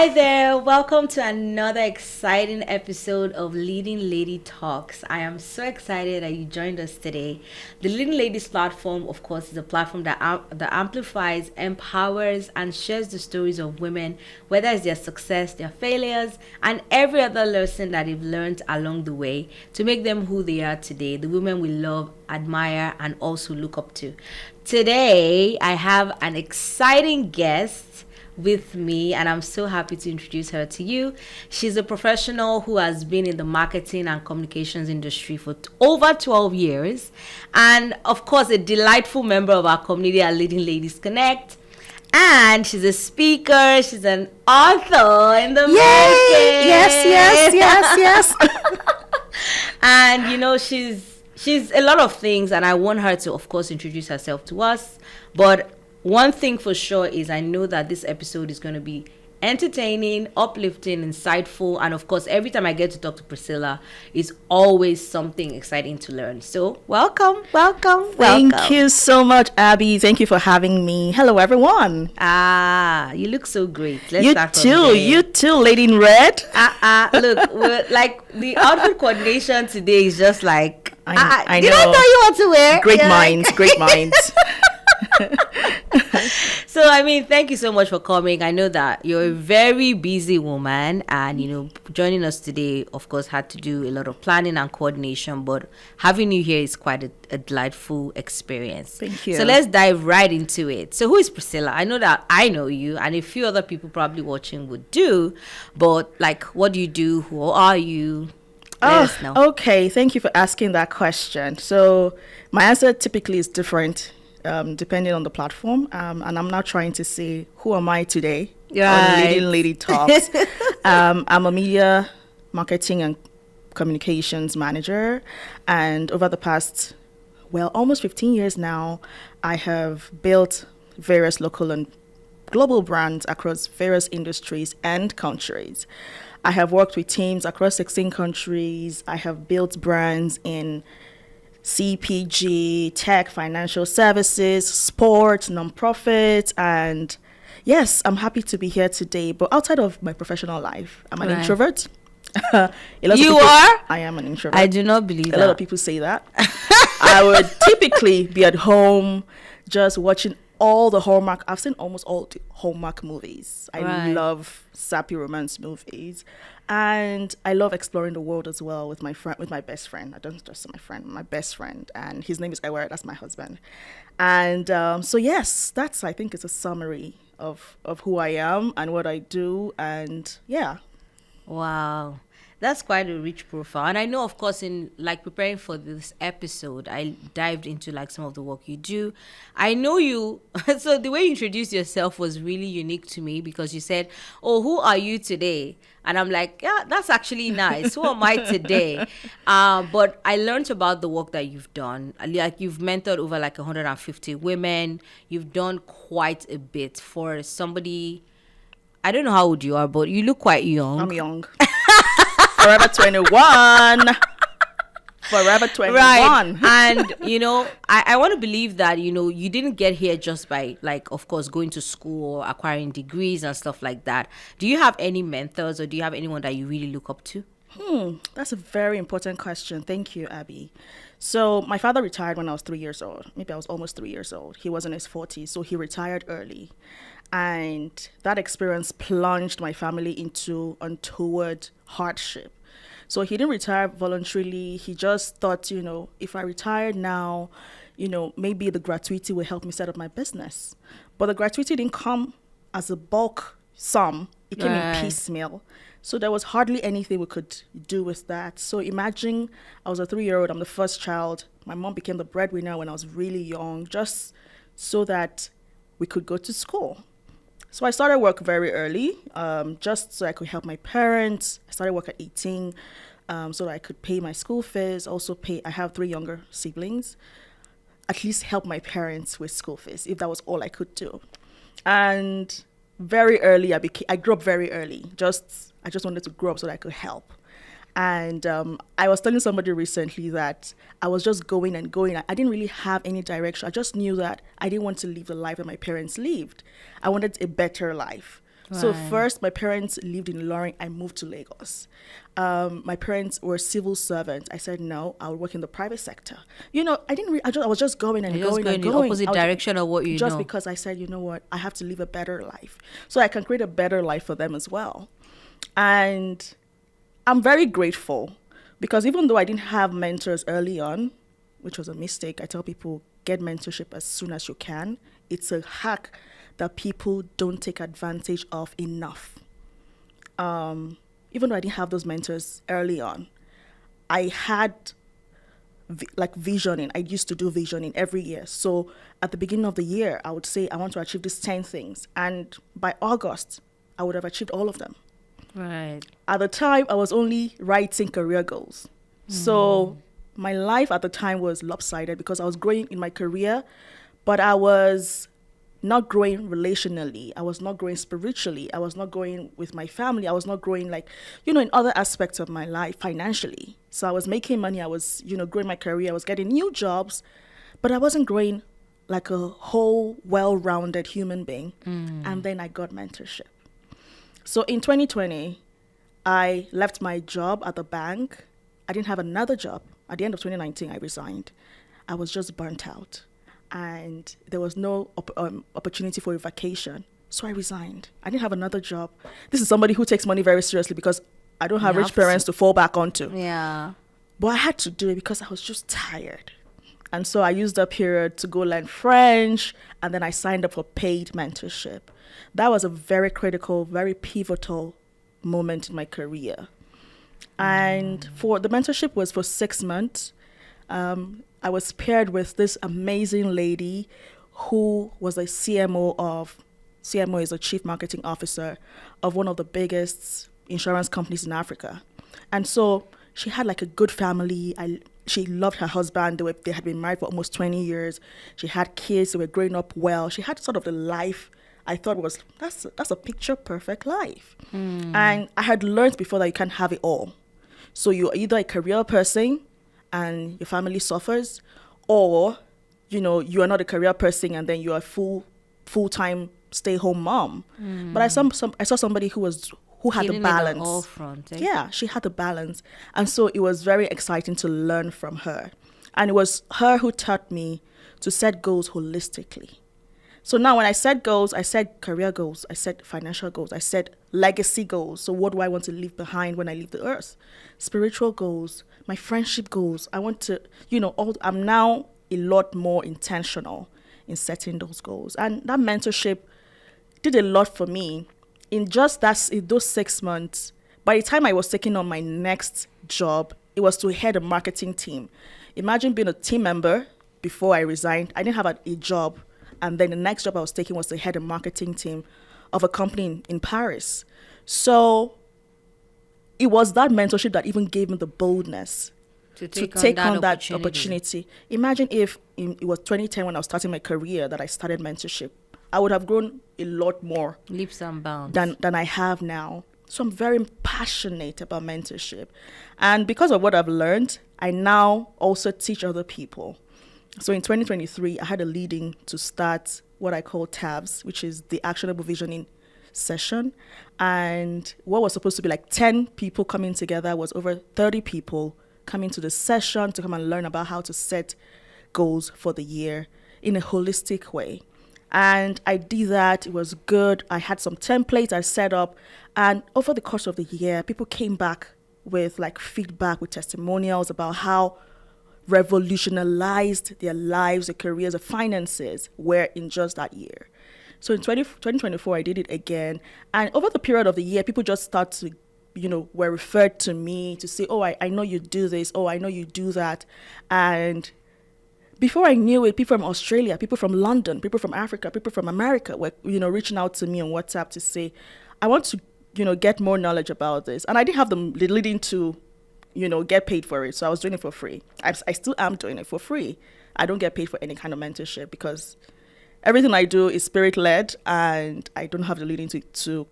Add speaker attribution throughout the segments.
Speaker 1: Hi there, welcome to another exciting episode of Leading Lady Talks. I am so excited that you joined us today. The Leading Ladies platform, of course, is a platform that amplifies, empowers, and shares the stories of women, whether it's their success, their failures, and every other lesson that they've learned along the way to make them who they are today, the women we love, admire, and also look up to. Today, I have an exciting guest with me, and I'm so happy to introduce her to you. She's a professional who has been in the marketing and communications industry for over 12 years, and of course a delightful member of our community at Leading Ladies Connect. And she's a speaker, she's an author in the making.
Speaker 2: Yes.
Speaker 1: And you know, she's a lot of things, and I want her to, of course, introduce herself to us. But one thing for sure is I know that this episode is going to be entertaining, uplifting, insightful, and of course, every time I get to talk to Priscilla, it's always something exciting to learn. So, welcome.
Speaker 2: Thank you so much, Abby. Thank you for having me. Hello, everyone.
Speaker 1: You look so great. Let's start from there.
Speaker 2: You too, lady in red.
Speaker 1: Look, like the outfit coordination today is just like,
Speaker 2: I
Speaker 1: did
Speaker 2: know.
Speaker 1: I tell you what to wear?
Speaker 2: Great minds.
Speaker 1: So, I mean, thank you so much for coming. I know that you're a very busy woman, and, you know, joining us today, of course, had to do a lot of planning and coordination, but having you here is quite a delightful experience.
Speaker 2: Thank you.
Speaker 1: So let's dive right into it. So who is Priscilla? I know that I know you, and a few other people probably watching would do, but, like, what do you do? Who are you? Let us know.
Speaker 2: Okay. Thank you for asking that question. So my answer typically is different depending on the platform. And I'm not trying to say, who am I today?
Speaker 1: Right.
Speaker 2: On Leading Lady Talks. I'm a media marketing and communications manager. And over the past, almost 15 years now, I have built various local and global brands across various industries and countries. I have worked with teams across 16 countries. I have built brands in CPG, tech, financial services, sports, nonprofit, and yes, I'm happy to be here today. But outside of my professional life, I'm an introvert.
Speaker 1: You are?
Speaker 2: I am an introvert.
Speaker 1: I do not believe that.
Speaker 2: A lot of people say that. I would typically be at home just watching all the Hallmark. I've seen almost all the Hallmark movies. I love sappy romance movies. And I love exploring the world as well with my best friend. I don't just say my friend, my best friend. And his name is Iyari, that's my husband. And so yes, I think it's a summary of who I am and what I do. And yeah.
Speaker 1: Wow. That's quite a rich profile. And I know, of course, in like preparing for this episode, I dived into like some of the work you do. I know you. So the way you introduced yourself was really unique to me because you said, "Oh, who are you today?" And I'm like, yeah, that's actually nice. Who am I today? But I learned about the work that you've done. Like you've mentored over like 150 women. You've done quite a bit for somebody. I don't know how old you are, but you look quite young.
Speaker 2: I'm young. Forever 21. Forever 21.
Speaker 1: Right. And, you know, I want to believe that, you know, you didn't get here just by, like, of course, going to school or acquiring degrees and stuff like that. Do you have any mentors or do you have anyone that you really look up to?
Speaker 2: That's a very important question. Thank you, Abby. So my father retired when I was 3 years old. Maybe I was almost 3 years old. He was in his 40s, so he retired early. And that experience plunged my family into untoward hardship. So he didn't retire voluntarily. He just thought, you know, if I retired now, you know, maybe the gratuity will help me set up my business. But the gratuity didn't come as a bulk sum. It came in piecemeal. So there was hardly anything we could do with that. So imagine I was a 3-year-old. I'm the first child. My mom became the breadwinner when I was really young, just so that we could go to school. So I started work very early, just so I could help my parents. I started work at 18, so that I could pay my school fees, I have 3 younger siblings, at least help my parents with school fees, if that was all I could do. And very early, I grew up very early. I just wanted to grow up so that I could help. And I was telling somebody recently that I was just going and going. I didn't really have any direction. I just knew that I didn't want to live the life that my parents lived. I wanted a better life. So
Speaker 1: Right.
Speaker 2: first, my parents lived in Loring. I moved to Lagos. My parents were civil servants. I said no. I would work in the private sector. I didn't. I was just going and
Speaker 1: You're just
Speaker 2: going and
Speaker 1: going the
Speaker 2: going.
Speaker 1: opposite direction of what you
Speaker 2: Just
Speaker 1: know.
Speaker 2: because I said, you know what, I have to live a better life, so I can create a better life for them as well. And I'm very grateful because even though I didn't have mentors early on, which was a mistake, I tell people get mentorship as soon as you can. It's a hack that people don't take advantage of enough. Even though I didn't have those mentors early on, I had like visioning. I used to do visioning every year. So at the beginning of the year, I would say I want to achieve these 10 things. And by August, I would have achieved all of them.
Speaker 1: Right.
Speaker 2: At the time, I was only writing career goals. So my life at the time was lopsided because I was growing in my career, but I was not growing relationally. I was not growing spiritually. I was not growing with my family. I was not growing in other aspects of my life financially. So I was making money. I was, growing my career. I was getting new jobs, but I wasn't growing like a whole, well-rounded human being. And then I got mentorship. So in 2020, I left my job at the bank. I didn't have another job. At the end of 2019, I resigned. I was just burnt out. And there was no opportunity for a vacation. So I resigned. I didn't have another job. This is somebody who takes money very seriously because I don't have rich parents to fall back onto.
Speaker 1: Yeah.
Speaker 2: But I had to do it because I was just tired. And so I used that period to go learn French. And then I signed up for paid mentorship. That was a very critical, very pivotal moment in my career. And for the mentorship was for 6 months. I was paired with this amazing lady who was a CMO is a chief marketing officer of one of the biggest insurance companies in Africa. And so she had like a good family. She loved her husband. They had been married for almost 20 years. She had kids. They were growing up well. She had sort of the life I thought that's a picture perfect life. And I had learned before that you can't have it all. So you're either a career person and your family suffers, or you are not a career person and then you are a full-time stay-home mom. But I saw somebody who had the
Speaker 1: Killing it on
Speaker 2: balance.
Speaker 1: all fronts, eh?
Speaker 2: Yeah, she had the balance. And so it was very exciting to learn from her. And it was her who taught me to set goals holistically. So now when I set goals, I set career goals, I set financial goals, I set legacy goals. So what do I want to leave behind when I leave the earth? Spiritual goals, my friendship goals. I want to, I'm now a lot more intentional in setting those goals. And that mentorship did a lot for me. In those 6 months, by the time I was taking on my next job, it was to head a marketing team. Imagine being a team member before I resigned. I didn't have a job. And then the next job I was taking was to head a marketing team of a company in Paris. So it was that mentorship that even gave me the boldness to take on that opportunity. Imagine if it was 2010 when I was starting my career that I started mentorship. I would have grown a lot more.
Speaker 1: Leaps and bounds.
Speaker 2: Than I have now. So I'm very passionate about mentorship. And because of what I've learned, I now also teach other people. So in 2023, I had a leading to start what I call TAVS, which is the actionable visioning session. And what was supposed to be like 10 people coming together was over 30 people coming to the session to come and learn about how to set goals for the year in a holistic way. And I did that. It was good. I had some templates I set up. And over the course of the year, people came back with like feedback, with testimonials about how revolutionized their lives, their careers, their finances were in just that year. So in 2024, I did it again. And over the period of the year, people just start to, were referred to me to say, oh, I know you do this. Oh, I know you do that. And before I knew it, people from Australia, people from London, people from Africa, people from America were, reaching out to me on WhatsApp to say, I want to, get more knowledge about this. And I didn't have the leading to get paid for it. So I was doing it for free. I still am doing it for free. I don't get paid for any kind of mentorship because everything I do is spirit-led and I don't have the leading to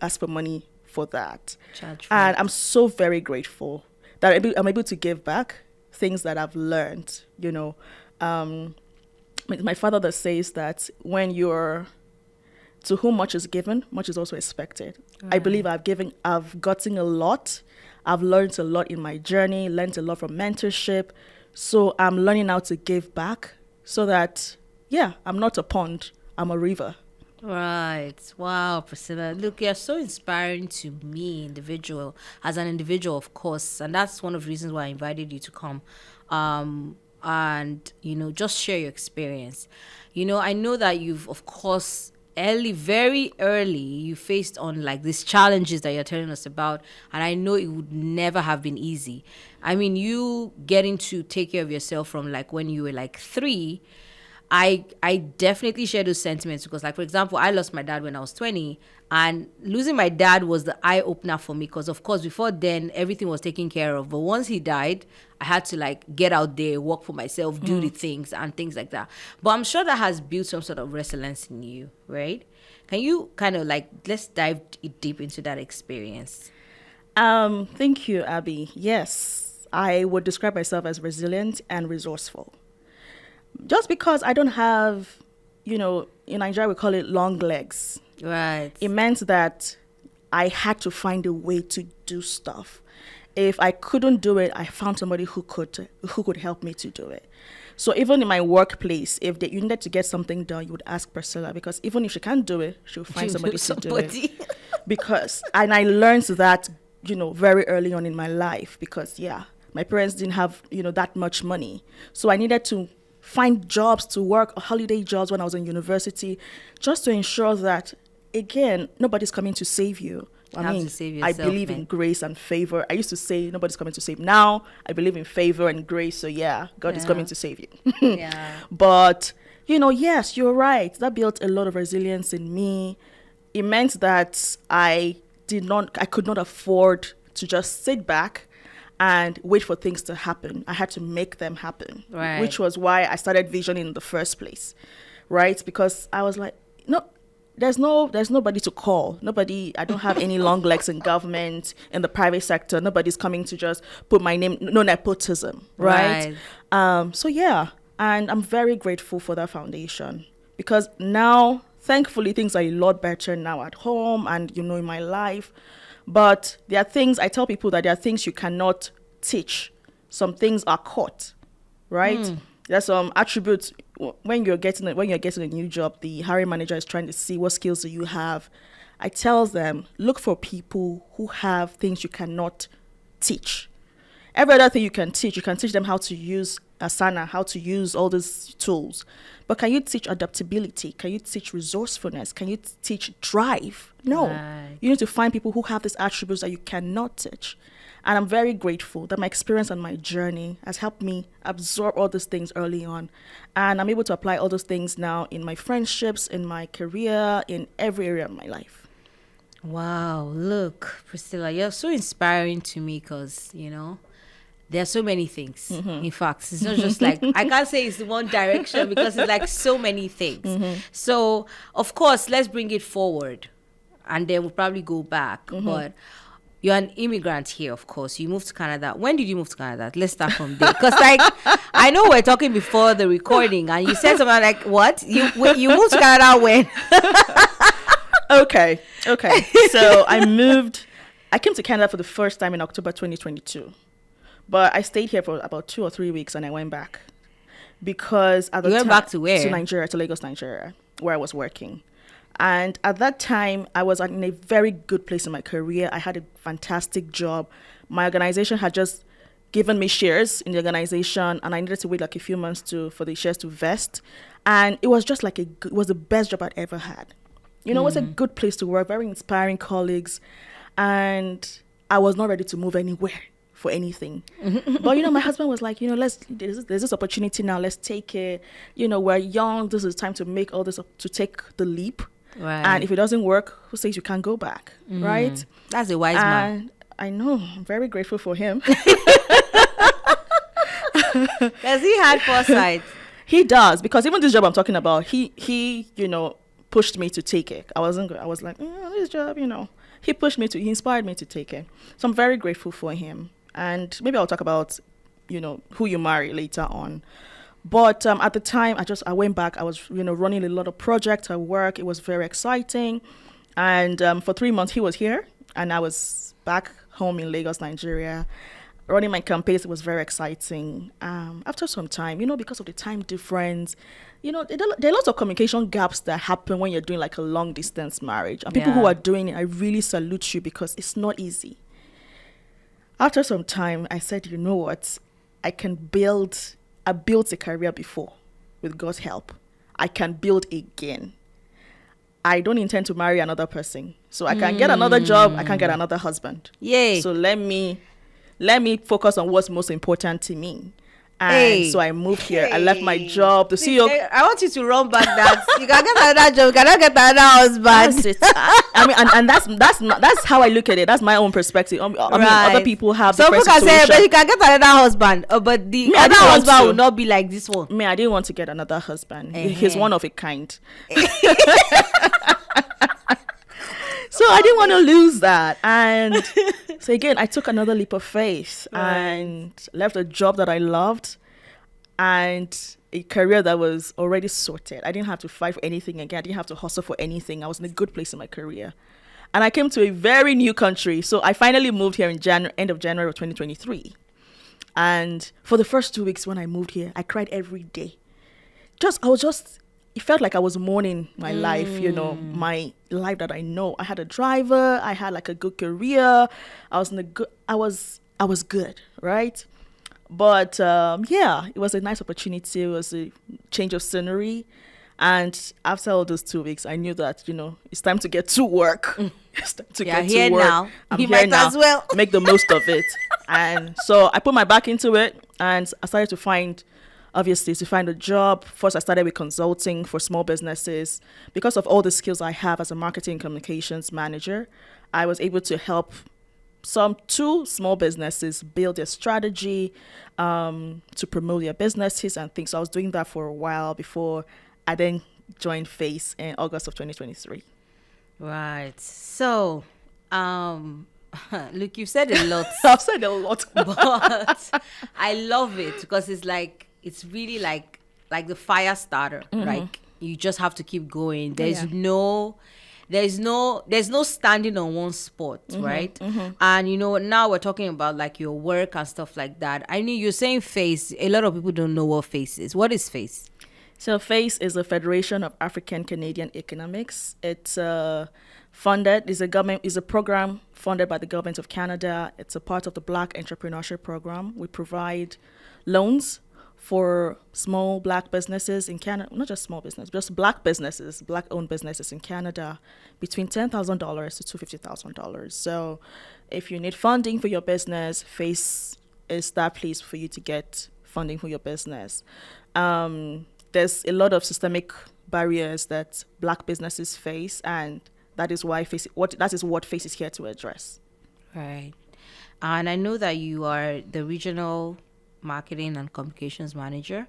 Speaker 2: ask for money for that. And I'm so very grateful that I'm able to give back things that I've learned, my father that says that when you're to whom much is given, much is also expected. I believe I've gotten a lot. I've learned a lot in my journey, learned a lot from mentorship. So I'm learning how to give back so that, yeah, I'm not a pond, I'm a river.
Speaker 1: Right. Wow, Priscilla. Look, you're so inspiring to me, as an individual, of course. And that's one of the reasons why I invited you to come. And, just share your experience. I know that you've, of course, very early, you faced on like these challenges that you're telling us about. And I know it would never have been easy. I mean, you getting to take care of yourself from like when you were like 3, I definitely share those sentiments because, like, for example, I lost my dad when I was 20, and losing my dad was the eye opener for me because, of course, before then everything was taken care of. But once he died, I had to like get out there, work for myself, do the things and things like that. But I'm sure that has built some sort of resilience in you, right? Can you kind of like, let's dive deep into that experience?
Speaker 2: Thank you, Abby. Yes, I would describe myself as resilient and resourceful. Just because I don't have, in Nigeria we call it long legs.
Speaker 1: Right.
Speaker 2: It meant that I had to find a way to do stuff. If I couldn't do it, I found somebody who could help me to do it. So even in my workplace, if you needed to get something done, you would ask Priscilla, because even if she can't do it, she'll find somebody to do it. And I learned that, very early on in my life, because my parents didn't have, that much money. So I needed to find jobs to work, holiday jobs when I was in university, just to ensure that, again, nobody's coming to save you.
Speaker 1: To save yourself,
Speaker 2: I believe in grace and favor. I used to say nobody's coming to save. Now I believe in favor and grace. So God is coming to save you. But yes, you're right. That built a lot of resilience in me. It meant that I could not afford to just sit back and wait for things to happen. I had to make them happen,
Speaker 1: right.
Speaker 2: Which was why I started visioning in the first place, right? Because I was like, no, there's nobody to call. I don't have any long legs in government, in the private sector. Nobody's coming to just put my name, no nepotism, right? And I'm very grateful for that foundation, because now, thankfully, things are a lot better now at home and, in my life. But there are things, I tell people that there are things you cannot teach. Some things are caught, right? There's some attributes when you're getting a new job, the hiring manager is trying to see what skills do you have. I tell them, look for people who have things you cannot teach. Every other thing you can teach them how to use Asana, how to use all these tools. But can you teach adaptability? Can you teach resourcefulness? Can you teach drive? No.
Speaker 1: Right.
Speaker 2: You need to find people who have these attributes that you cannot teach. And I'm very grateful that my experience on my journey has helped me absorb all these things early on. And I'm able to apply all those things now in my friendships, in my career, in every area of my life.
Speaker 1: Wow. Look, Priscilla, you're so inspiring to me because, there are so many things. In fact, it's not just like, I can't say it's one direction because it's like so many things. So, of course, let's bring it forward and then we'll probably go back. But you're an immigrant here, of course. You moved to Canada. When did you move to Canada? Let's start from there. Because, I know we're talking before the recording and you said something like, what? You moved to Canada when?
Speaker 2: Okay. So I came to Canada for the first time in October 2022. But I stayed here for about 2 or 3 weeks and I went back. Because at the time...
Speaker 1: You went back to where?
Speaker 2: To Nigeria, to Lagos, Nigeria, where I was working. And at that time, I was in a very good place in my career. I had a fantastic job. My organization had just given me shares in the organization and I needed to wait like a few months for the shares to vest. And it was just like it was the best job I'd ever had. It was a good place to work, very inspiring colleagues. And I was not ready to move anywhere for anything. But, my husband was like, there's this opportunity now, let's take it. We're young, this is time to make all this, to take the leap.
Speaker 1: Right.
Speaker 2: And if it doesn't work, who says you can't go back, right?
Speaker 1: That's a wise man.
Speaker 2: I know, I'm very grateful for him.
Speaker 1: Does he have foresight?
Speaker 2: He does, because even this job I'm talking about, he pushed me to take it. I was like, this job, he inspired me to take it. So I'm very grateful for him. And maybe I'll talk about, who you marry later on. But at the time, I went back. I was, running a lot of projects at work. It was very exciting. And for 3 months, he was here. And I was back home in Lagos, Nigeria, running my campaigns. It was very exciting. After some time, because of the time difference, there are lots of communication gaps that happen when you're doing like a long distance marriage. And people who are doing it, I really salute you because it's not easy. After some time, I said, you know what? I built a career before with God's help. I can build again. I don't intend to marry another person. So I can get another job. I can get another husband.
Speaker 1: Yay.
Speaker 2: So let me focus on what's most important to me. And so I moved here. I left my job. The CEO.
Speaker 1: I want you to run back that. You can get another job. You cannot get another husband.
Speaker 2: That's it. I mean, and that's how I look at it. That's my own perspective. I mean, other people have.
Speaker 1: Some people can say, but you can get another husband. But the other husband will not be like this one.
Speaker 2: I didn't want to get another husband. He's one of a kind. So I didn't want to lose that. And so again, I took another leap of faith and left a job that I loved and a career that was already sorted. I didn't have to fight for anything again. I didn't have to hustle for anything. I was in a good place in my career. And I came to a very new country. So I finally moved here in end of January of 2023. And for the first 2 weeks when I moved here, I cried every day. It felt like I was mourning my life, my life that I know. I had a driver, I had like a good career, I was good, right? But it was a nice opportunity. It was a change of scenery. And after all those 2 weeks, I knew that, it's time to get to work. It's time to get to work.
Speaker 1: Now.
Speaker 2: I'm
Speaker 1: you
Speaker 2: here
Speaker 1: might
Speaker 2: now.
Speaker 1: as well.
Speaker 2: Make the most of it. And so I put my back into it and I started to find a job. First, I started with consulting for small businesses. Because of all the skills I have as a marketing communications manager, I was able to help two small businesses build their strategy to promote their businesses and things. So I was doing that for a while before I then joined Face in August of 2023.
Speaker 1: Right. So, look, you've said a lot.
Speaker 2: I've said a lot.
Speaker 1: But I love it because it's really like the fire starter. Like you just have to keep going. There's no standing on one spot, right? And now we're talking about like your work and stuff like that. I mean, you're saying Face. A lot of people don't know what Face is. What is Face?
Speaker 2: So Face is a Federation of African Canadian Economics. It's funded, is a program funded by the government of Canada. It's a part of the Black Entrepreneurship Program. We provide loans for small Black businesses in Canada, not just small business, just Black businesses, Black-owned businesses in Canada, between $10,000 to $250,000. So if you need funding for your business, Face is that place for you to get funding for your business. There's a lot of systemic barriers that Black businesses face, and that is why what Face is here to address. Right.
Speaker 1: And I know that you are the regional marketing and communications manager.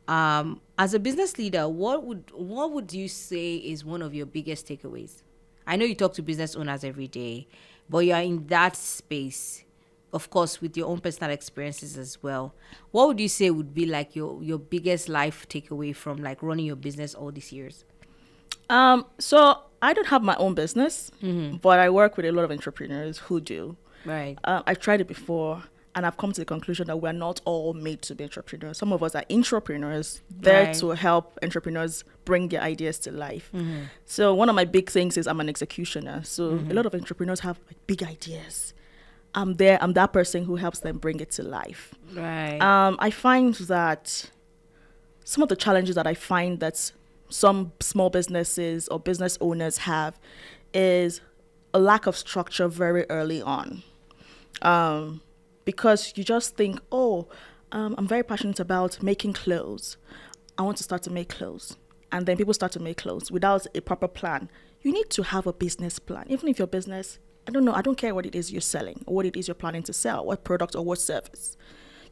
Speaker 1: As a business leader, what would you say is one of your biggest takeaways? I know you talk to business owners every day, but you're in that space, of course, with your own personal experiences as well. What would you say would be like your biggest life takeaway from like running your business all these years?
Speaker 2: So I don't have my own business, but I work with a lot of entrepreneurs who do.
Speaker 1: Right.
Speaker 2: I've tried it before, and I've come to the conclusion that we're not all made to be entrepreneurs. Some of us are intrapreneurs, there to help entrepreneurs bring their ideas to life. So one of my big things is I'm an executioner. So a lot of entrepreneurs have like big ideas. I'm that person who helps them bring it to life.
Speaker 1: Right.
Speaker 2: I find that some of the challenges that I find that some small businesses or business owners have is a lack of structure very early on. Because you just think, I'm very passionate about making clothes. I want to start to make clothes. And then people start to make clothes without a proper plan. You need to have a business plan. Even if your business, I don't care what it is you're selling or what it is you're planning to sell, what product or what service.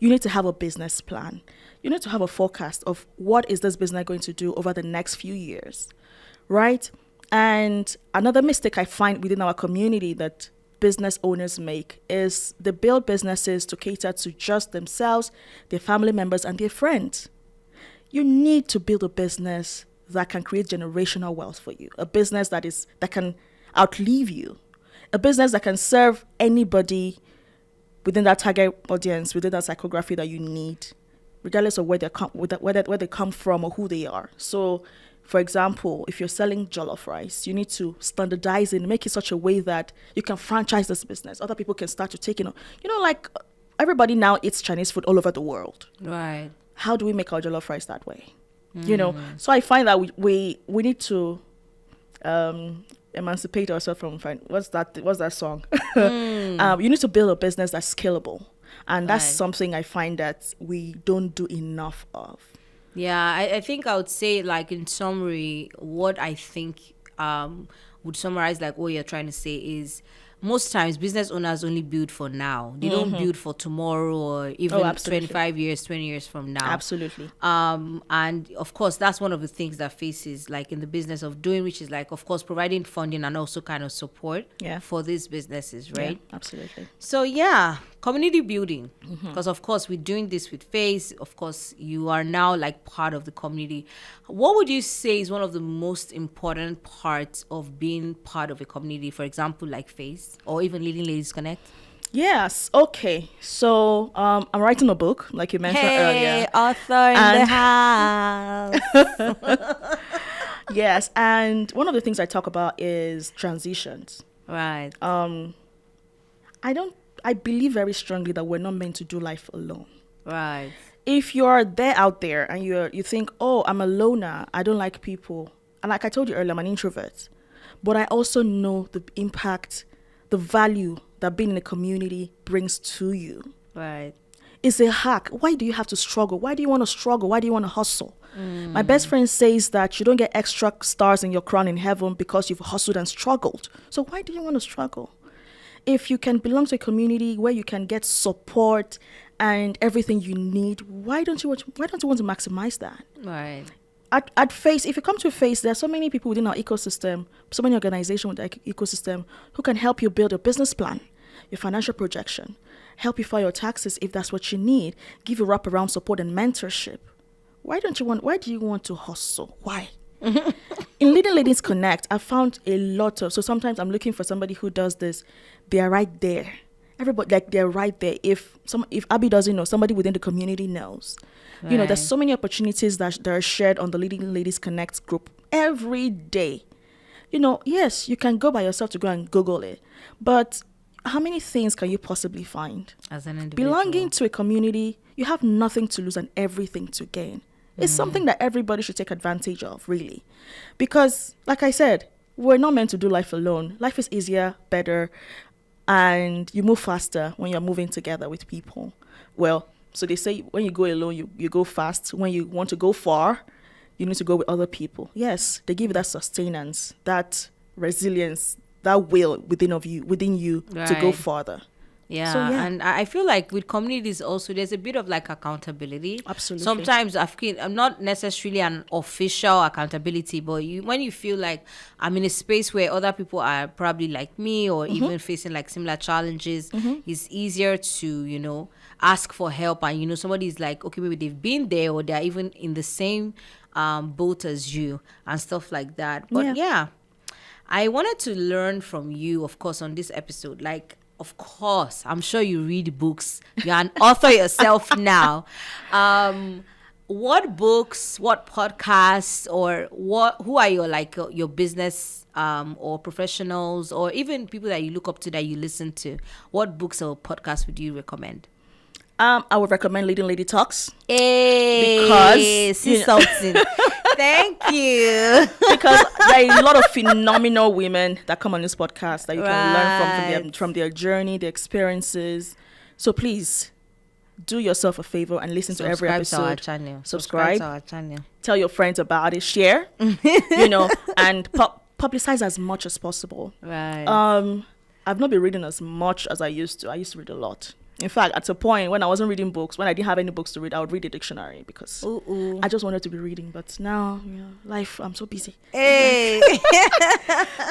Speaker 2: You need to have a business plan. You need to have a forecast of what is this business going to do over the next few years, right? And another mistake I find within our community that business owners make is they build businesses to cater to just themselves, their family members, and their friends. you need to build a business that can create generational wealth for you, a business that can outlive you, a business that can serve anybody within that target audience, within that psychography that you need, regardless of where they come from or who they are. So, for example, if you're selling jollof rice, you need to standardize it and make it such a way that you can franchise this business. Other people can start to take it. Like everybody now eats Chinese food all over the world.
Speaker 1: Right.
Speaker 2: How do we make our jollof rice that way? So I find that we need to emancipate ourselves from what's that song? You need to build a business that's scalable, and that's something I find that we don't do enough of.
Speaker 1: Yeah, I think I would say, like, in summary, what I think would summarize like what you're trying to say is, most times business owners only build for now. They don't build for tomorrow or even 25 years, 20 years from now.
Speaker 2: Absolutely.
Speaker 1: And of course, that's one of the things that faces, like, in the business of doing, which is like, of course, providing funding and also kind of support for these businesses, right?
Speaker 2: Yeah, absolutely.
Speaker 1: So yeah, community building, because of course we're doing this with Face. Of course, you are now like part of the community. What would you say is one of the most important parts of being part of a community, for example, like Face or even Leading Ladies Connect?
Speaker 2: Yes. Okay. So I'm writing a book, like you mentioned earlier.
Speaker 1: Author in the house.
Speaker 2: Yes, and one of the things I talk about is transitions.
Speaker 1: Right.
Speaker 2: I believe very strongly that we're not meant to do life alone.
Speaker 1: Right.
Speaker 2: If you're out there and you think, oh, I'm a loner, I don't like people. And like I told you earlier, I'm an introvert. But I also know the impact, the value that being in a community brings to you.
Speaker 1: Right.
Speaker 2: It's a hack. Why do you have to struggle? Why do you want to struggle? Why do you want to hustle? My best friend says that you don't get extra stars in your crown in heaven because you've hustled and struggled. So why do you want to struggle? If you can belong to a community where you can get support and everything you need, why don't you want to maximize that?
Speaker 1: Right.
Speaker 2: At Face, if you come to Face, there are so many people within our ecosystem, so many organizations with the ecosystem who can help you build a business plan, your financial projection, help you file your taxes if that's what you need, give you wraparound support and mentorship. Why do you want to hustle? Why? In Leading Ladies Connect, I found a lot of, so sometimes I'm looking for somebody who does this. They are right there. Everybody, like, they're right there. If Abby doesn't know, somebody within the community knows. Right. There's so many opportunities that are shared on the Leading Ladies Connect group every day. Yes, you can go by yourself to go and Google it. But how many things can you possibly find?
Speaker 1: As an individual.
Speaker 2: Belonging to a community, you have nothing to lose and everything to gain. It's something that everybody should take advantage of, really. Because, like I said, we're not meant to do life alone. Life is easier, better, and you move faster when you're moving together with people. Well, so they say when you go alone, you go fast. When you want to go far, you need to go with other people. Yes, they give you that sustenance, that resilience, that will within you
Speaker 1: right.
Speaker 2: to go farther.
Speaker 1: Yeah, and I feel like with communities also, there's a bit of like accountability.
Speaker 2: Absolutely.
Speaker 1: Sometimes I'm not necessarily an official accountability, but when you feel like I'm in a space where other people are probably like me or even facing like similar challenges, it's easier to, ask for help. And, somebody's like, okay, maybe they've been there or they're even in the same boat as you and stuff like that. But yeah, I wanted to learn from you, of course, on this episode, like, of course, I'm sure you read books. You're an author yourself now. What books, what podcasts, or who are your business or professionals, or even people that you look up to that you listen to? What books or podcasts would you recommend?
Speaker 2: I would recommend Leading Lady Talks.
Speaker 1: Because something. Thank you.
Speaker 2: Because there are a lot of phenomenal women that come on this podcast that you can learn from their journey, their experiences. So please do yourself a favor and listen to every episode.
Speaker 1: To our channel.
Speaker 2: Subscribe
Speaker 1: to our channel.
Speaker 2: Tell your friends about it. Share. And publicize as much as possible.
Speaker 1: Right.
Speaker 2: I've not been reading as much as I used to. I used to read a lot. In fact, at a point when I wasn't reading books, when I didn't have any books to read, I would read a dictionary because I just wanted to be reading. But now, life, I'm so busy.
Speaker 1: Hey.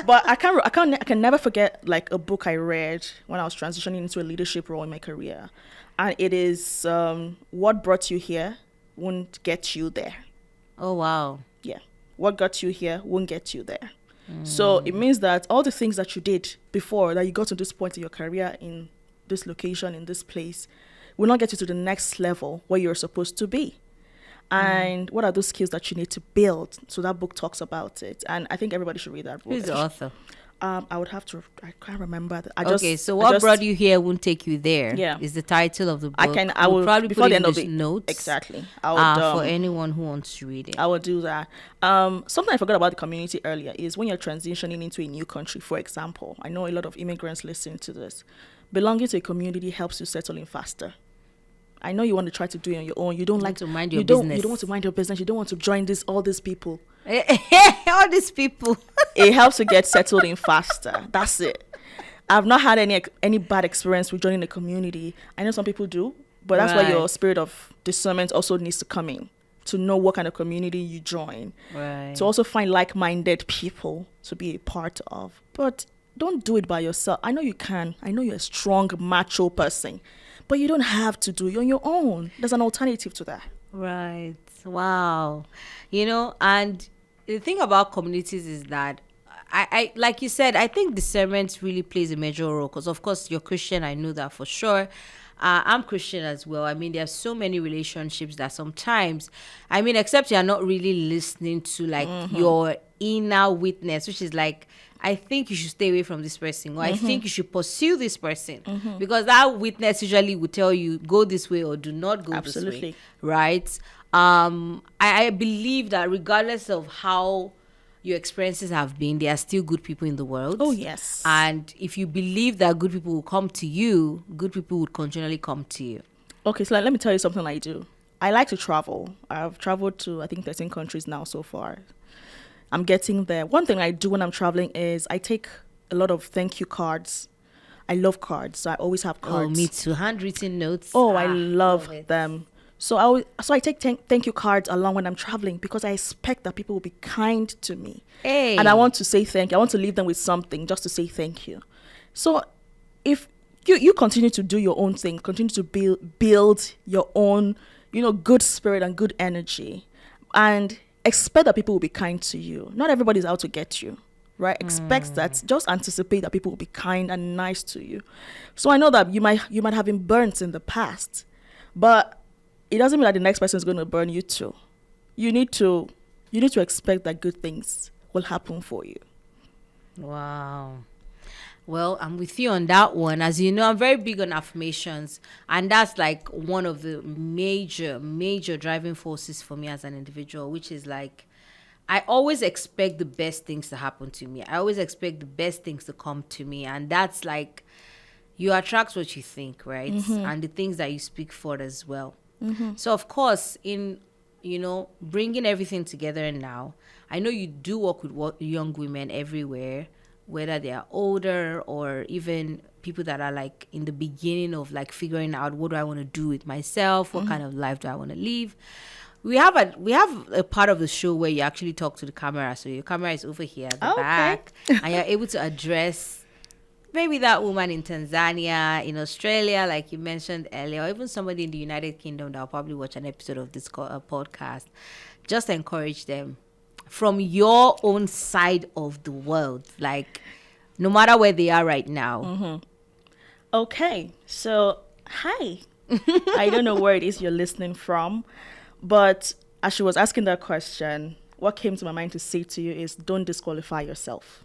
Speaker 2: But I can never forget like a book I read when I was transitioning into a leadership role in my career, and it is "What Brought You Here Won't Get You There."
Speaker 1: Oh, wow.
Speaker 2: Yeah. What got you here won't get you there. So it means that all the things that you did before, that you got to this point in your career, in this location, in this place, will not get you to the next level where you're supposed to be. And what are those skills that you need to build? So that book talks about it. And I think everybody should read that book.
Speaker 1: Who's the author?
Speaker 2: I would have to, I can't remember.
Speaker 1: Okay, so what brought you here won't take you there.
Speaker 2: Yeah.
Speaker 1: Is the title of the book.
Speaker 2: I will
Speaker 1: probably
Speaker 2: before
Speaker 1: put
Speaker 2: the
Speaker 1: in
Speaker 2: end of
Speaker 1: the
Speaker 2: the
Speaker 1: notes.
Speaker 2: Exactly. I would,
Speaker 1: for anyone who wants to read it.
Speaker 2: I will do that. Something I forgot about the community earlier is when you're transitioning into a new country, for example. I know a lot of immigrants listen to this. Belonging to a community helps you settle in faster. I know you want to try to do it on your own. You don't like
Speaker 1: to mind your business.
Speaker 2: You don't want to mind your business. You don't want to join all these people.
Speaker 1: All these people.
Speaker 2: It helps you get settled in faster. That's it. I've not had any bad experience with joining a community. I know some people do, but that's why your spirit of discernment also needs to come in, to know what kind of community you join.
Speaker 1: Right.
Speaker 2: To also find like-minded people to be a part of. But don't do it by yourself. I know you can. I know you're a strong, macho person, but you don't have to do it on your own. There's an alternative to that.
Speaker 1: Right. Wow. And the thing about communities is that I like you said, I think discernment really plays a major role, because of course you're Christian. I know that for sure. I'm Christian as well. I mean, there's so many relationships that sometimes, I mean, except you're not really listening to like your inner witness, which is like, I think you should stay away from this person, or I think you should pursue this person, because that witness usually will tell you go this way or do not go this way, right? I believe that regardless of how your experiences have been, there are still good people in the world.
Speaker 2: Oh, yes.
Speaker 1: And if you believe that good people will come to you, good people would continually come to you.
Speaker 2: Okay, so let me tell you something I do. I like to travel. I've traveled to, I think, 13 countries now so far. I'm getting there. One thing I do when I'm traveling is I take a lot of thank you cards. I love cards, so I always have cards.
Speaker 1: Oh, me too. Handwritten notes.
Speaker 2: Oh, I love them. So I take thank you cards along when I'm traveling, because I expect that people will be kind to me.
Speaker 1: Hey.
Speaker 2: And I want to say thank you. I want to leave them with something just to say thank you. So if you continue to do your own thing, continue to build your own, good spirit and good energy, and expect that people will be kind to you. Not everybody's out to get you, right? Expect that. Just anticipate that people will be kind and nice to you. So I know that you might have been burnt in the past, but it doesn't mean that the next person is going to burn you too. You need to expect that good things will happen for you.
Speaker 1: Wow. Well, I'm with you on that one. As you know, I'm very big on affirmations, and that's like one of the major driving forces for me as an individual, which is like, I always expect the best things to happen to me. I always expect the best things to come to me, and that's like, you attract what you think, right? And the things that you speak for as well. So of course, in bringing everything together now, I know you do work with young women everywhere, whether they are older or even people that are like in the beginning of like figuring out, what do I want to do with myself, what kind of life do I want to live. We have a part of the show where you actually talk to the camera, so your camera is over here at the back, and you're able to address maybe that woman in Tanzania, in Australia, like you mentioned earlier, or even somebody in the United Kingdom that will probably watch an episode of this podcast. Just encourage them from your own side of the world, like no matter where they are right now.
Speaker 2: Okay, so hi. I don't know where it is you're listening from, but as she was asking that question, what came to my mind to say to you is, don't disqualify yourself.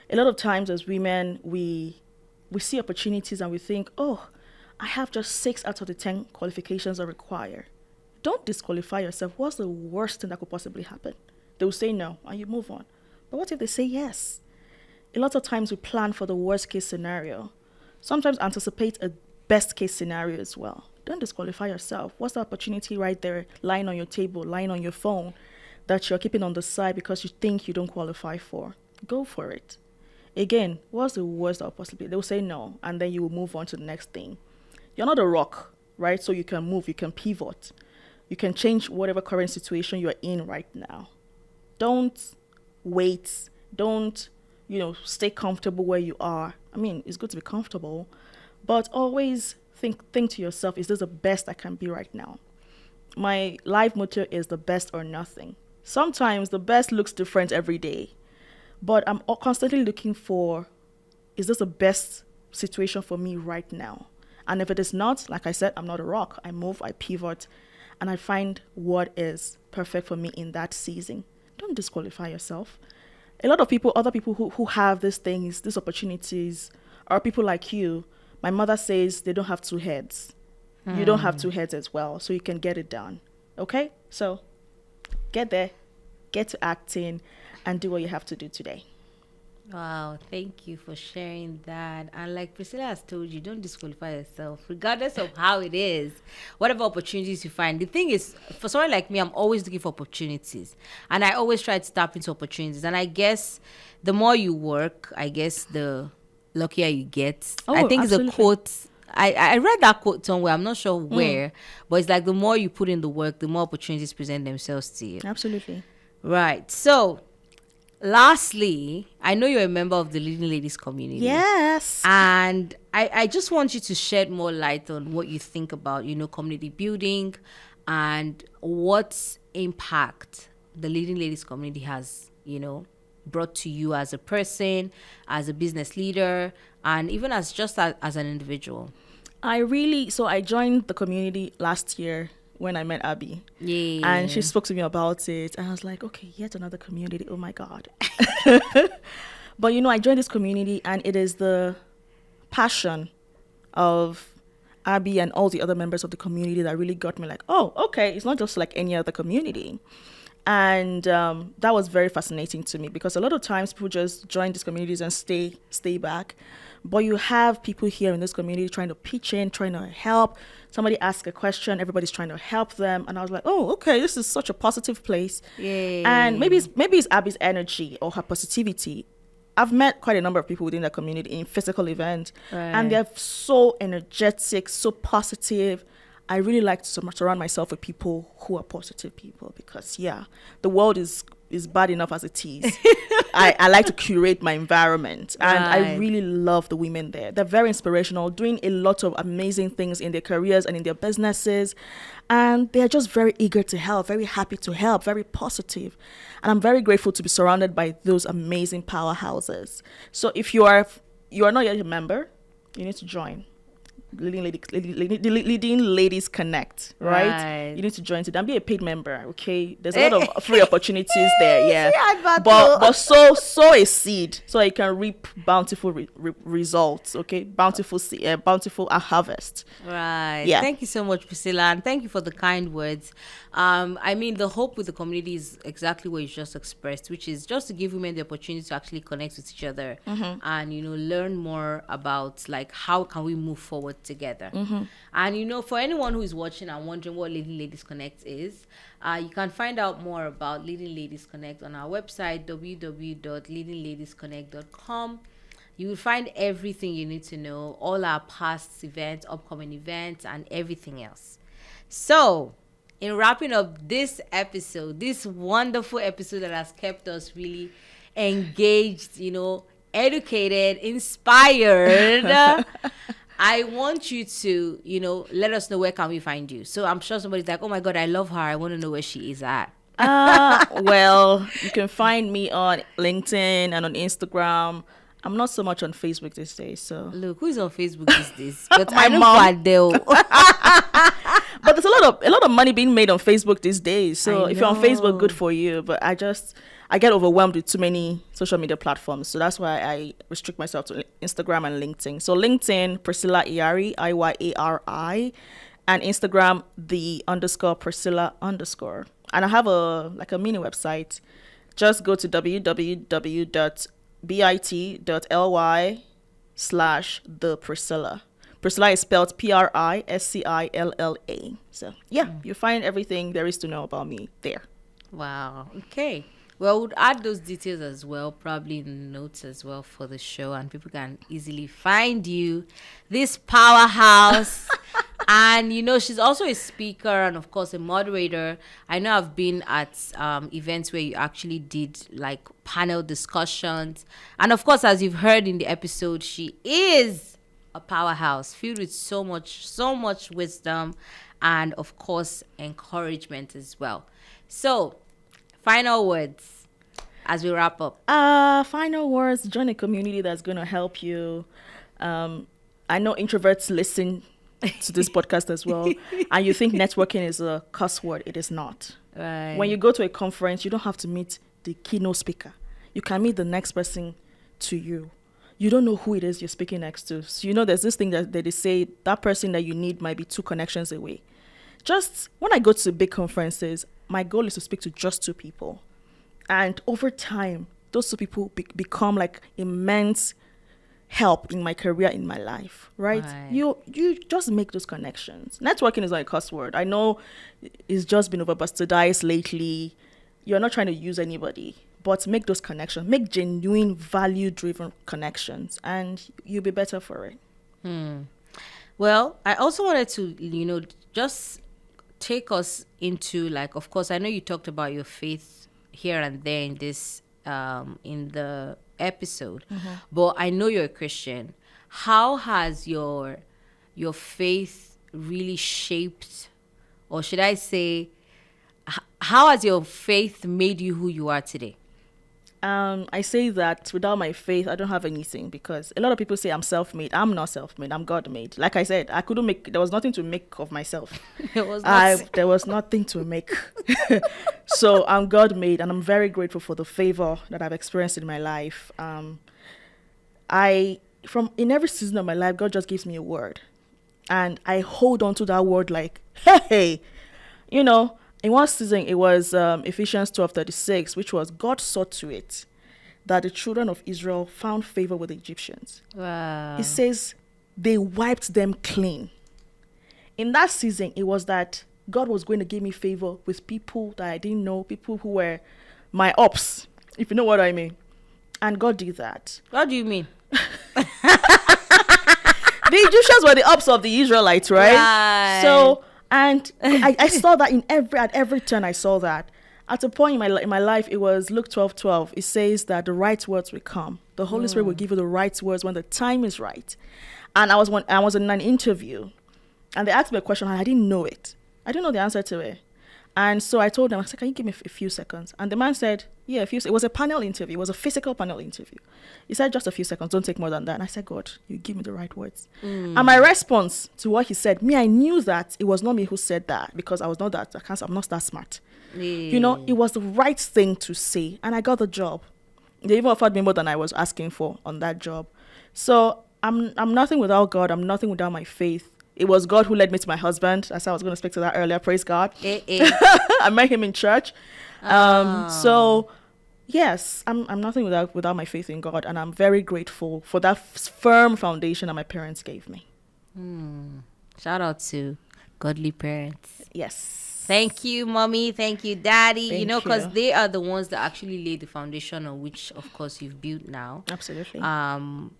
Speaker 2: A lot of times as women, we see opportunities and we think, oh, I have just 6 out of the 10 qualifications I require. Don't disqualify yourself. What's the worst thing that could possibly happen? They will say no, and you move on. But what if they say yes? A lot of times we plan for the worst case scenario. Sometimes anticipate a best case scenario as well. Don't disqualify yourself. What's the opportunity right there, lying on your table, lying on your phone, that you're keeping on the side because you think you don't qualify for? Go for it. Again, what's the worst that will possibly? They will say no, and then you will move on to the next thing. You're not a rock, right? So you can move, you can pivot. You can change whatever current situation you're in right now. Don't wait. Don't, stay comfortable where you are. I mean, it's good to be comfortable, but always think to yourself, is this the best I can be right now? my life motto is the best or nothing. Sometimes the best looks different every day, but I'm constantly looking for, is this the best situation for me right now? And if it is not, like I said, I'm not a rock. I move, I pivot, and I find what is perfect for me in that season. Don't disqualify yourself. A lot of people, other people who have these things, these opportunities, are people like you. My mother says they don't have two heads. You don't have two heads as well, so you can get it done. Okay? So get there, get to acting, and do what you have to do today.
Speaker 1: Wow, thank you for sharing that. And like Priscilla has told you, don't disqualify yourself, regardless of how it is, whatever opportunities you find. The thing is, for someone like me, I'm always looking for opportunities. And I always try to tap into opportunities. And I guess the more you work, I guess the luckier you get. I think
Speaker 2: absolutely.
Speaker 1: it's a quote. I read that quote somewhere. I'm not sure where. But it's like the more you put in the work, the more opportunities present themselves to you.
Speaker 2: Absolutely.
Speaker 1: Right. So, lastly, I know you're a member of the Leading Ladies community.
Speaker 2: Yes.
Speaker 1: And I just want you to shed more light on what you think about, community building and what impact the Leading Ladies community has, brought to you as a person, as a business leader, and even as an individual.
Speaker 2: I joined the community last year when I met Abby.
Speaker 1: Yeah.
Speaker 2: And she spoke to me about it. And I was like, okay, yet another community. Oh my God. But I joined this community, and it is the passion of Abby and all the other members of the community that really got me like, oh, okay, it's not just like any other community. And that was very fascinating to me, because a lot of times people just join these communities and stay back. But you have people here in this community trying to pitch in, trying to help. Somebody asks a question, everybody's trying to help them. And I was like, oh, okay, this is such a positive place.
Speaker 1: Yay.
Speaker 2: And maybe it's Abby's energy or her positivity. I've met quite a number of people within that community in physical events, and they're so energetic, so positive. I really like to surround myself with people who are positive people, because the world is bad enough as it is. I like to curate my environment, and I really love the women there. They're very inspirational, doing a lot of amazing things in their careers and in their businesses, and they're just very eager to help, very happy to help, very positive. And I'm very grateful to be surrounded by those amazing powerhouses. So if you are not yet a member, you need to join. Leading Ladies Connect, right? You need to join it and be a paid member, okay? There's a lot of free opportunities there, yeah. But sow a seed so that you can reap bountiful results, okay? Bountiful harvest.
Speaker 1: Right.
Speaker 2: Yeah.
Speaker 1: Thank you so much, Priscilla, and thank you for the kind words. The hope with the community is exactly what you just expressed, which is just to give women the opportunity to actually connect with each other and learn more about like how can we move forward together. And for anyone who is watching and wondering what Leading Ladies Connect is, you can find out more about Leading Ladies Connect on our website, www.leadingladiesconnect.com. You will find everything you need to know, all our past events, upcoming events, and everything else. So, in wrapping up this episode, this wonderful episode that has kept us really engaged, educated, inspired, I want you to, let us know where can we find you. So I'm sure somebody's like, oh my God, I love her. I want to know where she is at.
Speaker 2: Well, you can find me on LinkedIn and on Instagram. I'm not so much on Facebook these days, so.
Speaker 1: Look, who's on Facebook these days? But
Speaker 2: My
Speaker 1: I know
Speaker 2: mom.
Speaker 1: Fadel.
Speaker 2: But there's a lot of money being made on Facebook these days. So if you're on Facebook, good for you. But I get overwhelmed with too many social media platforms. So that's why I restrict myself to Instagram and LinkedIn. So LinkedIn, Priscilla Iyari, Iyari, and Instagram, _Priscilla_. And I have a mini website. Just go to www.bit.ly/thepriscilla. Priscilla is spelled Priscilla. So you find everything there is to know about me there.
Speaker 1: Wow. Okay. Well, we'll add those details as well, probably in the notes as well for the show, and people can easily find you. This powerhouse. And, she's also a speaker and, of course, a moderator. I know I've been at events where you actually did, like, panel discussions. And, of course, as you've heard in the episode, she is a powerhouse filled with so much wisdom and, of course, encouragement as well. So, final words as we wrap up.
Speaker 2: Final words, join a community that's going to help you. I know introverts listen to this podcast as well, and you think networking is a cuss word. It is not.
Speaker 1: Right.
Speaker 2: When you go to a conference, you don't have to meet the keynote speaker. You can meet the next person to you. You don't know who it is you're speaking next to. So, there's this thing that they say, that person that you need might be 2 connections away. Just when I go to big conferences, my goal is to speak to just 2 people. And over time, those 2 people become like immense help in my career, in my life, right? You just make those connections. Networking is like a cuss word. I know it's just been over-bastardized lately. You're not trying to use anybody, but make those connections. Make genuine, value-driven connections, and you'll be better for it.
Speaker 1: Well, I also wanted to, just take us into, like, of course, I know you talked about your faith here and there in this, in the episode, but I know you're a Christian. How has your faith really shaped, or should I say, how has your faith made you who you are today?
Speaker 2: I say that without my faith, I don't have anything, because a lot of people say I'm self-made. I'm not self-made. I'm God-made. Like I said, there was nothing to make of myself. There was nothing to make. So I'm God-made, and I'm very grateful for the favor that I've experienced in my life. In every season of my life, God just gives me a word, and I hold on to that word like, hey, in one season, it was Ephesians 12:36, which was, God saw to it that the children of Israel found favor with the Egyptians.
Speaker 1: Wow.
Speaker 2: It says they wiped them clean. In that season, it was that God was going to give me favor with people that I didn't know, people who were my ops, if you know what I mean. And God did that.
Speaker 1: What do you mean?
Speaker 2: The Egyptians were the ops of the Israelites, right? So... And I saw that at every turn. I saw that. At a point in my life, it was Luke 12:12. It says that the right words will come. The Holy Spirit will give you the right words when the time is right. And I was in an interview, and they asked me a question, and I didn't know it. I didn't know the answer to it. And so I told them, I said, can you give me a few seconds? And the man said, yeah, it was a panel interview. It was a physical panel interview. He said, just a few seconds, don't take more than that. And I said, God, you give me the right words. And my response to what he said, I knew that it was not me who said that, because I'm not that smart. It was the right thing to say, and I got the job. They even offered me more than I was asking for on that job. So I'm nothing without God. I'm nothing without my faith. It was God who led me to my husband. I said I was going to speak to that earlier. Praise God. I met him in church. So, yes, I'm nothing without my faith in God. And I'm very grateful for that firm foundation that my parents gave me.
Speaker 1: Shout out to godly parents.
Speaker 2: Yes.
Speaker 1: Thank you, mommy. Thank you, daddy.
Speaker 2: Thank
Speaker 1: Because
Speaker 2: you.
Speaker 1: they are the ones that actually laid the foundation on which, of course, you've built now.
Speaker 2: Absolutely.
Speaker 1: And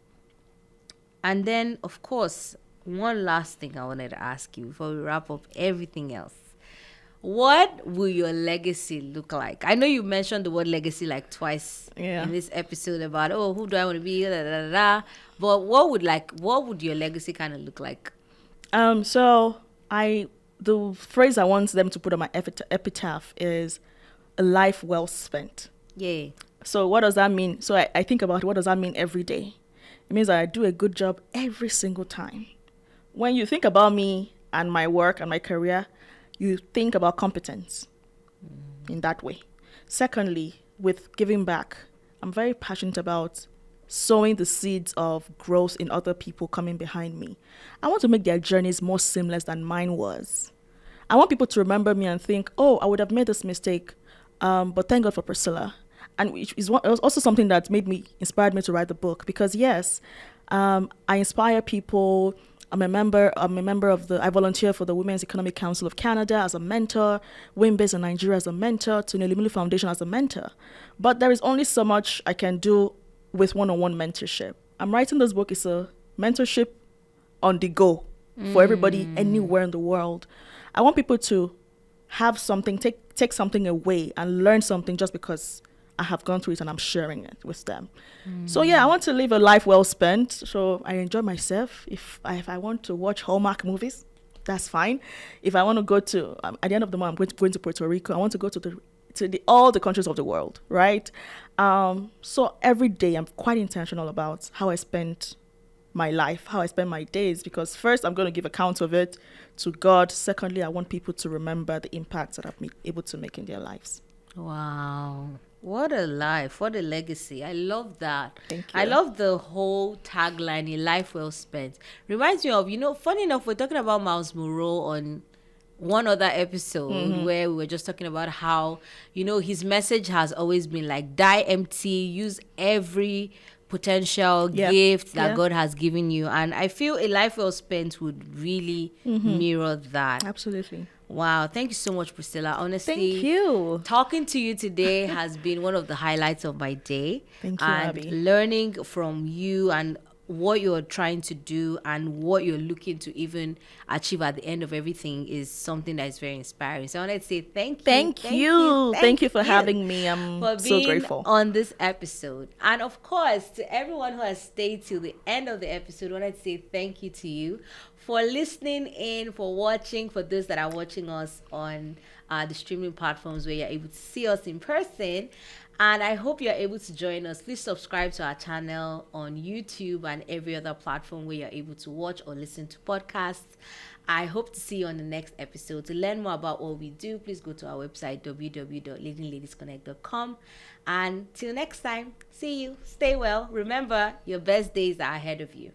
Speaker 1: then, of course, one last thing I wanted to ask you before we wrap up everything else. What will your legacy look like? I know you mentioned the word legacy like twice in this episode about, who do I want to be? Da, da, da, da. But what would your legacy kind of look like?
Speaker 2: So the phrase I want them to put on my epitaph is a life well spent.
Speaker 1: Yeah.
Speaker 2: So what does that mean? So I think about what does that mean every day? It means that I do a good job every single time. When you think about me and my work and my career, you think about competence in that way. Secondly, with giving back, I'm very passionate about sowing the seeds of growth in other people coming behind me. I want to make their journeys more seamless than mine was. I want people to remember me and think, I would have made this mistake, but thank God for Priscilla. And it was also something that inspired me to write the book, because yes, I inspire people. I volunteer for the Women's Economic Council of Canada as a mentor, Women-Based in Nigeria as a mentor, to Nelimilu Foundation as a mentor. But there is only so much I can do with one-on-one mentorship. I'm writing this book. It's a mentorship on the go for everybody anywhere in the world. I want people to have something, take something away and learn something just because I have gone through it and I'm sharing it with them. So yeah, I want to live a life well spent. So I enjoy myself. If I want to watch Hallmark movies, that's fine. If I want to go to at the end of the month, I'm going to Puerto Rico. I want to go to all the countries of the world, right? So every day I'm quite intentional about how I spend my life, how I spend my days, because first I'm going to give account of it to God. Secondly, I want people to remember the impact that I've been able to make in their lives.
Speaker 1: Wow. What a life. What a legacy. I love that.
Speaker 2: Thank you.
Speaker 1: I love the whole tagline, a life well spent. Reminds me of, funny enough, we're talking about Miles Monroe on one other episode where we were just talking about how, his message has always been like, die empty, use every potential gift that God has given you. And I feel a life well spent would really mirror that.
Speaker 2: Absolutely.
Speaker 1: Wow. Thank you so much, Priscilla. Honestly,
Speaker 2: Thank you.
Speaker 1: talking to you today has been one of the highlights of my day.
Speaker 2: Thank you,
Speaker 1: and
Speaker 2: Abby.
Speaker 1: learning from you and what you're trying to do and what you're looking to even achieve at the end of everything is something that is very inspiring. So I wanted to say thank you.
Speaker 2: Thank you for having me. I'm
Speaker 1: for
Speaker 2: so
Speaker 1: being
Speaker 2: grateful
Speaker 1: on this episode. And of course, to everyone who has stayed till the end of the episode, I wanted to say thank you to you for listening in, for watching, for those that are watching us on the streaming platforms where you're able to see us in person. And I hope you're able to join us. Please subscribe to our channel on YouTube and every other platform where you're able to watch or listen to podcasts. I hope to see you on the next episode. To learn more about what we do, please go to our website, www.leadingladiesconnect.com. And till next time, see you. Stay well. Remember, your best days are ahead of you.